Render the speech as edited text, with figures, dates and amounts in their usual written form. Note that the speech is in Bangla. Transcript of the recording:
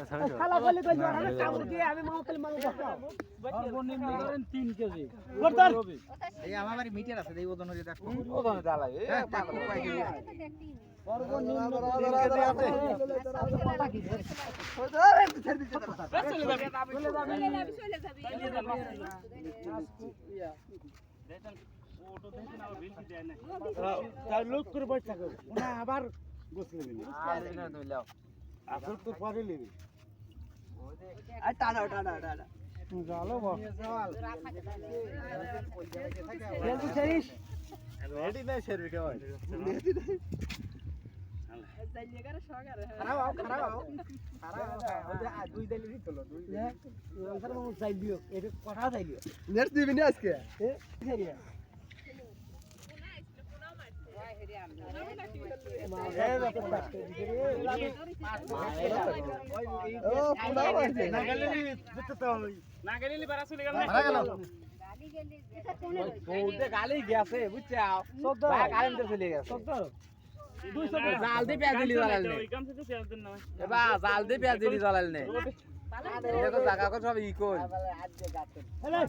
শালা বলে কই জোর না কামড় দিয়ে আমি মাউতলি মানুষ বসাও সর্বনিম্ন ধরেন 3 কেজি করতার এই আমার বাড়ি মিটার আছে এই ওজন হয়ে দেখো ওজনে জ্বালাই পাগল কয় কেজি সর্বনিম্ন 3 কেজি তার লোক করে বসে থাকো না আবার গোসলে দিবি আসল তো পরে নিবি আর টানা টানা টানা জালো বল জলদি শেষ রেডি না শেরবি কেমন খারাপ আও দুই দিন দিত লো দুই স্যার মামু চাই দিও এটা কথা চাই দিও নেট দিবি না আজকে এ সেরিয়া ও পুরা হইছে না গেলে দিতে তো না গেলি বারা চলে গেল মারা গেল ওতে গালি গেছে বুঝছাও ভাই কারেন্টে চলে গেছে 200 জাল দিয়ে পেঁয়াজ দিলি জ্বালাল নে ওই কাম থেকে পেঁয়াজ দেন না এবা জাল দিয়ে পেঁয়াজ দিলি জ্বালাল নে ভালো দেখো জায়গা কো সব ই কই হ্যালো